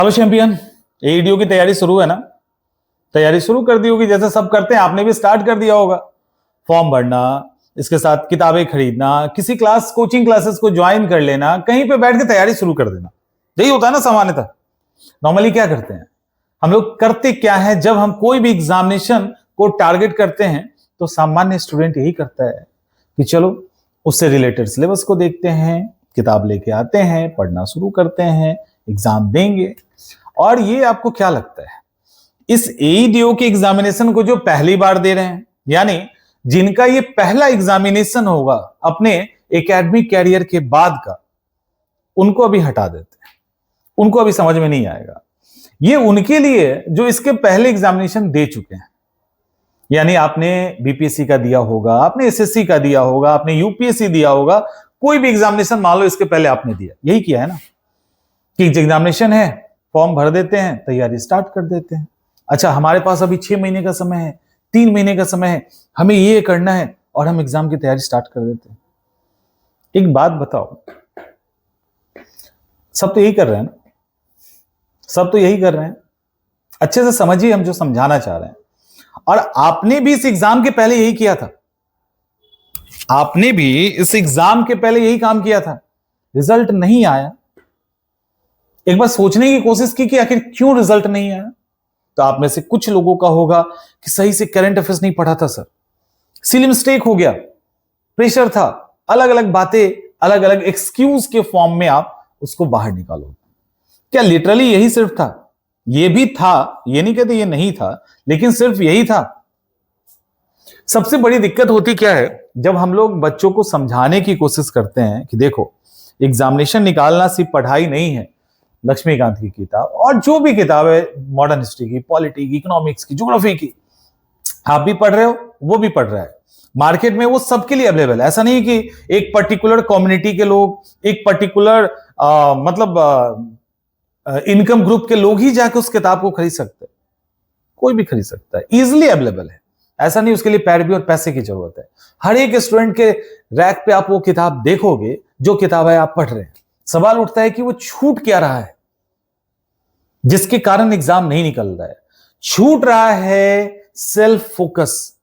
Hello champion, एईडीओ की तैयारी शुरू है ना। तैयारी शुरू कर दी होगी, जैसे सब करते हैं आपने भी स्टार्ट कर दिया होगा। फॉर्म भरना, इसके साथ किताबें खरीदना, किसी क्लास कोचिंग क्लासेस को ज्वाइन कर लेना, कहीं पे बैठ के तैयारी शुरू कर देना, यही होता है ना सामान्यतः। नॉर्मली क्या करते हैं हम लोग, करते क्या है जब हम कोई भी एग्जामिनेशन को टारगेट करते हैं तो सामान्य स्टूडेंट यही करता है कि चलो उससे रिलेटेड सिलेबस को देखते हैं, किताब लेके आते हैं, पढ़ना शुरू करते हैं, एग्जाम देंगे। और ये आपको क्या लगता है, इस एईडीओ के एग्जामिनेशन को जो पहली बार दे रहे हैं, यानी जिनका ये पहला एग्जामिनेशन होगा अपने एकेडमिक कैरियर के बाद का, उनको अभी हटा देते हैं, उनको अभी समझ में नहीं आएगा। ये उनके लिए जो इसके पहले एग्जामिनेशन दे चुके हैं, यानी आपने बीपीएससी का दिया होगा, आपने एसएससी का दिया होगा, आपने यूपीएससी दिया होगा, कोई भी एग्जामिनेशन मान लो इसके पहले आपने दिया, यही किया है ना कि एग्जामिनेशन है, फॉर्म भर देते हैं, तैयारी स्टार्ट कर देते हैं। अच्छा, हमारे पास अभी 6 महीने का समय है, 3 महीने का समय है, हमें ये करना है, और हम एग्जाम की तैयारी स्टार्ट कर देते हैं। एक बात बताओ, सब तो यही कर रहे हैं ना, सब तो यही कर रहे हैं। अच्छे से समझिए हम जो समझाना चाह रहे हैं। और आपने भी इस एग्जाम के पहले यही किया था, आपने भी इस एग्जाम के पहले यही काम किया था, रिजल्ट नहीं आया। एक बार सोचने की कोशिश की कि आखिर क्यों रिजल्ट नहीं आया। तो आप में से कुछ लोगों का होगा कि सही से करंट अफेयर्स नहीं पढ़ा था सर, सिली मिस्टेक हो गया, प्रेशर था, अलग अलग बातें, अलग अलग एक्सक्यूज के फॉर्म में आप उसको बाहर निकालो। क्या लिटरली यही सिर्फ था? ये भी था, ये नहीं कहते ये नहीं था, लेकिन सिर्फ यही था। सबसे बड़ी दिक्कत होती क्या है, जब हम लोग बच्चों को समझाने की कोशिश करते हैं कि देखो एग्जामिनेशन निकालना सिर्फ पढ़ाई नहीं है, लक्ष्मीकांत की किताब और जो भी किताब है, मॉडर्न हिस्ट्री की, पॉलिटी की, इकोनॉमिक्स की, ज्योग्राफी की, आप भी पढ़ रहे हो, वो भी पढ़ रहा है, मार्केट में वो सबके लिए अवेलेबल है। ऐसा नहीं कि एक पर्टिकुलर कम्युनिटी के लोग, एक पर्टिकुलर इनकम ग्रुप के लोग ही जाके उस किताब को खरीद सकते हैं, कोई भी खरीद सकता है, इजिली अवेलेबल है। ऐसा नहीं उसके लिए पैरवी और पैसे की जरूरत है। हर एक स्टूडेंट के रैक पे आप वो किताब देखोगे जो किताब है आप पढ़ रहे हैं। सवाल उठता है कि वो छूट क्या रहा है जिसके कारण एग्जाम नहीं निकल रहा है। छूट रहा है सेल्फ फोकस।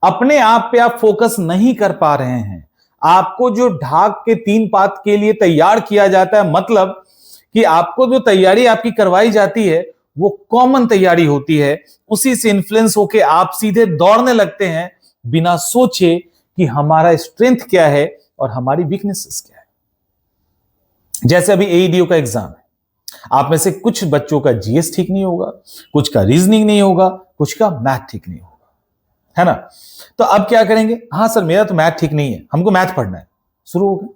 अपने आप पे आप फोकस नहीं कर पा रहे हैं। आपको जो ढाक के 3 पात के लिए तैयार किया जाता है, मतलब कि आपको जो तैयारी आपकी करवाई जाती है वो कॉमन तैयारी होती है, उसी से इन्फ्लुएंस होके आप सीधे दौड़ने लगते हैं बिना सोचे कि हमारा स्ट्रेंथ क्या है और हमारी वीकनेसेस क्या है। जैसे अभी एईडीओ का एग्जाम है, आप में से कुछ बच्चों का जीएस ठीक नहीं होगा, कुछ का रीजनिंग नहीं होगा, कुछ का मैथ ठीक नहीं होगा, है ना। तो अब क्या करेंगे, हाँ सर मेरा तो मैथ ठीक नहीं है, हमको मैथ पढ़ना है, शुरू हो गए।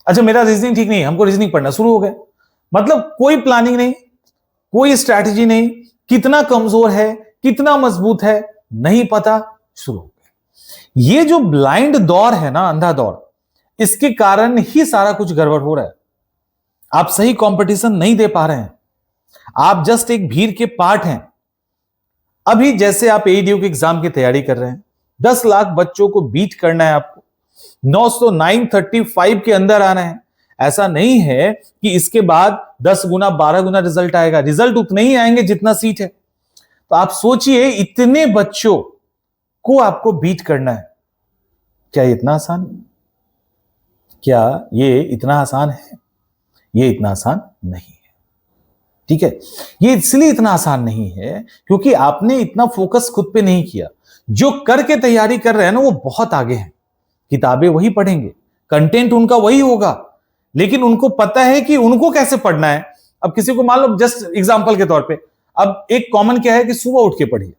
अच्छा मेरा रीजनिंग ठीक नहीं है, हमको रीजनिंग पढ़ना, शुरू हो गए। मतलब कोई प्लानिंग नहीं, कोई स्ट्रैटेजी नहीं, कितना कमजोर है, कितना मजबूत है नहीं पता, शुरू हो गए। ये जो ब्लाइंड दौर है ना, अंधा दौर, इसके कारण ही सारा कुछ गड़बड़ हो रहा है। आप सही कंपटीशन नहीं दे पा रहे हैं, आप जस्ट एक भीड़ के पार्ट हैं। अभी जैसे आप एईडीओ के एग्जाम की तैयारी कर रहे हैं, 10 लाख बच्चों को बीट करना है आपको, 935 के अंदर आना है। ऐसा नहीं है कि इसके बाद 10 गुना 12 गुना रिजल्ट आएगा, रिजल्ट उतने ही आएंगे जितना सीट है। तो आप सोचिए, इतने बच्चों को आपको बीट करना है, क्या ये इतना आसान है? क्या ये इतना आसान है? ये इतना आसान नहीं है, ठीक है। ये इसलिए इतना आसान नहीं है क्योंकि आपने इतना फोकस खुद पे नहीं किया। जो करके तैयारी कर रहे हैं ना वो बहुत आगे हैं, किताबें वही पढ़ेंगे, कंटेंट उनका वही होगा, लेकिन उनको पता है कि उनको कैसे पढ़ना है। अब किसी को मान लो, जस्ट एग्जांपल के तौर पे, अब एक कॉमन क्या है कि सुबह उठ के पढ़िए,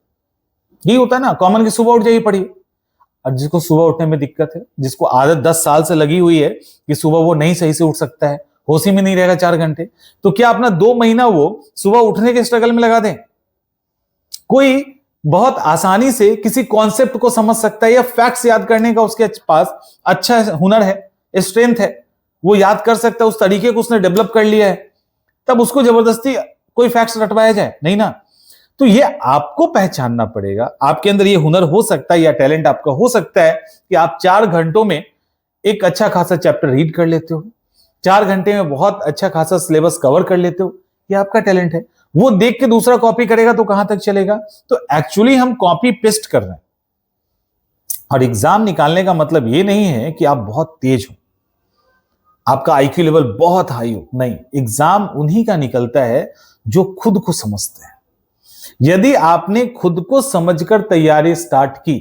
यही होता है ना कॉमन की सुबह उठ जाइए पढ़िए। और जिसको सुबह उठने में दिक्कत है, जिसको आदत 10 साल से लगी हुई है कि सुबह वो नहीं सही से उठ सकता है, होश ही में नहीं रहेगा 4 घंटे, तो क्या अपना 2 महीना वो सुबह उठने के स्ट्रगल में लगा दें? कोई बहुत आसानी से किसी कॉन्सेप्ट को समझ सकता है या फैक्ट्स याद करने का उसके पास अच्छा हुनर है, स्ट्रेंथ है, वो याद कर सकता है, उस तरीके को उसने डेवलप कर लिया है, तब उसको जबरदस्ती कोई फैक्ट्स रटवाया जाए? नहीं ना। तो ये आपको पहचानना पड़ेगा, आपके अंदर ये हुनर हो सकता है या टैलेंट आपका हो सकता है कि आप 4 घंटों में एक अच्छा खासा चैप्टर रीड कर लेते हो, 4 घंटे में बहुत अच्छा खासा सिलेबस कवर कर लेते हो, ये आपका टैलेंट है। वो देख के दूसरा कॉपी करेगा तो कहां तक चलेगा? तो एक्चुअली हम कॉपी पेस्ट कर रहे हैं। और एग्जाम निकालने का मतलब ये नहीं है कि आप बहुत तेज हो, आपका आईक्यू लेवल बहुत हाई हो, नहीं। एग्जाम उन्हीं का निकलता है जो खुद को समझते हैं। यदि आपने खुद को समझकर तैयारी स्टार्ट की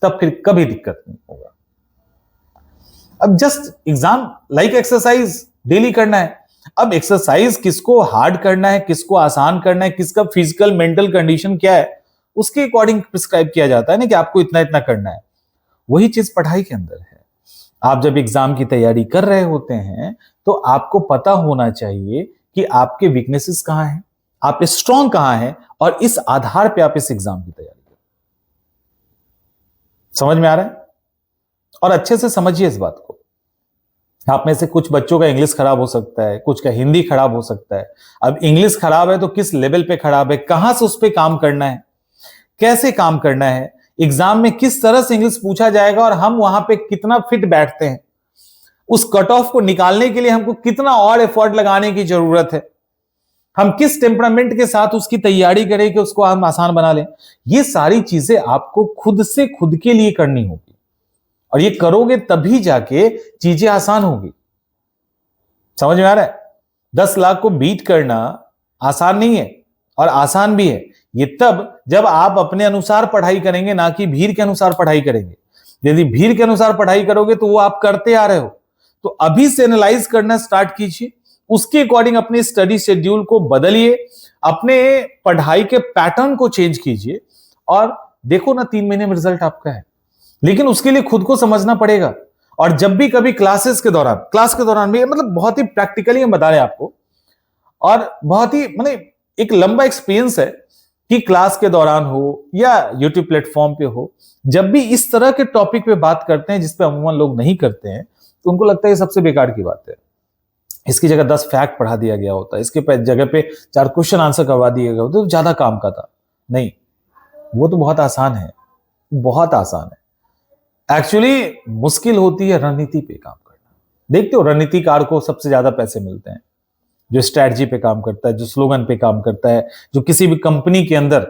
तब फिर कभी दिक्कत नहीं होगा। अब just exam like exercise daily करना है। अब एक्सरसाइज किसको हार्ड करना है, किसको आसान करना है, किसका फिजिकल मेंटल कंडीशन क्या है, उसके अकॉर्डिंग प्रिस्क्राइब किया जाता है ना कि आपको इतना इतना करना है। वही चीज पढ़ाई के अंदर है। आप जब एग्जाम की तैयारी कर रहे होते हैं तो आपको पता होना चाहिए कि आपके वीकनेसेस कहां हैं, आप स्ट्रांग कहां हैं, और इस आधार पे आप इस एग्जाम की तैयारी करें। समझ में आ रहा है? और अच्छे से समझिए इस बात को। आप में से कुछ बच्चों का इंग्लिश खराब हो सकता है, कुछ का हिंदी खराब हो सकता है। अब इंग्लिश खराब है तो किस लेवल पे खराब है, कहां से उस पे काम करना है, कैसे काम करना है, एग्जाम में किस तरह से इंग्लिश पूछा जाएगा और हम वहां पे कितना फिट बैठते हैं, उस कट ऑफ को निकालने के लिए हमको कितना और एफर्ट लगाने की जरूरत है, हम किस टेम्परामेंट के साथ उसकी तैयारी करें कि उसको हम आसान बना लें। ये सारी चीजें आपको खुद से खुद के लिए करनी होगी, और ये करोगे तभी जाके चीजें आसान होगी। समझ में आ रहा है? 10 लाख को बीट करना आसान नहीं है, और आसान भी है ये तब जब आप अपने अनुसार पढ़ाई करेंगे, ना कि भीड़ के अनुसार पढ़ाई करेंगे। यदि भीड़ के अनुसार पढ़ाई करोगे तो वो आप करते आ रहे हो। तो अभी से एनालाइज करना स्टार्ट कीजिए, उसके अकॉर्डिंग अपने स्टडी शेड्यूल को बदलिए, अपने पढ़ाई के पैटर्न को चेंज कीजिए, और देखो ना 3 महीने में रिजल्ट आपका है। लेकिन उसके लिए खुद को समझना पड़ेगा। और जब भी कभी क्लास के दौरान भी, मतलब बहुत ही प्रैक्टिकली हम बता रहे हैं आपको, और बहुत ही मतलब एक लंबा एक्सपीरियंस है कि क्लास के दौरान हो या यूट्यूब प्लेटफॉर्म पे हो, जब भी इस तरह के टॉपिक पे बात करते हैं जिसपे अमूमन लोग नहीं करते हैं, तो उनको लगता है ये सबसे बेकार की बात है। इसकी जगह 10 फैक्ट पढ़ा दिया गया होता है, इसके जगह पे 4 क्वेश्चन आंसर करवा दिए गए होते तो ज्यादा काम का था। नहीं, वो तो बहुत आसान है, बहुत आसान है। एक्चुअली मुश्किल होती है रणनीति पे काम करना। देखते हो रणनीतिकार को सबसे ज्यादा पैसे मिलते हैं, जो स्ट्रैटेजी पे काम करता है, जो स्लोगन पे काम करता है, जो किसी भी कंपनी के अंदर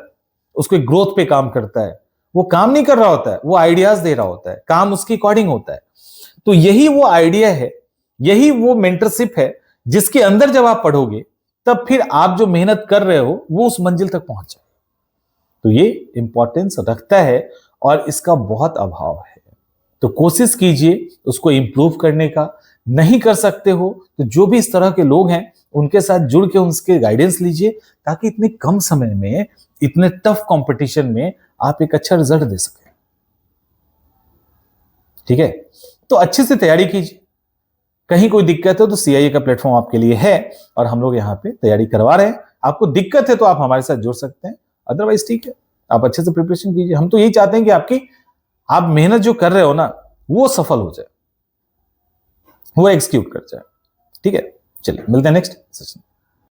उसके ग्रोथ पे काम करता है। वो काम नहीं कर रहा होता है, वो आइडियाज दे रहा होता है, काम उसके अकॉर्डिंग होता है। तो यही वो आइडिया है, यही वो मेंटरशिप है जिसके अंदर जब आप पढ़ोगे तब फिर आप जो मेहनत कर रहे हो वो उस मंजिल तक पहुंच जाए। तो ये इंपॉर्टेंस रखता है और इसका बहुत अभाव है। तो कोशिश कीजिए उसको इंप्रूव करने का। नहीं कर सकते हो तो जो भी इस तरह के लोग हैं उनके साथ जुड़ के उनके गाइडेंस लीजिए, ताकि इतने कम समय में, इतने टफ कंपटीशन में आप एक अच्छा रिजल्ट दे सकें। ठीक है? तो अच्छे से तैयारी कीजिए। कहीं कोई दिक्कत हो तो CIA का प्लेटफॉर्म आपके लिए है, और हम लोग यहाँ पे तैयारी करवा रहे हैं। आपको दिक्कत है तो आप हमारे साथ जुड़ सकते हैं, अदरवाइज ठीक है, आप अच्छे से प्रिपरेशन कीजिए। हम तो यही चाहते हैं कि आप मेहनत जो कर रहे हो ना वो सफल हो जाए, वो एग्जीक्यूट कर जाए। ठीक है, चलिए मिलते हैं नेक्स्ट सेशन।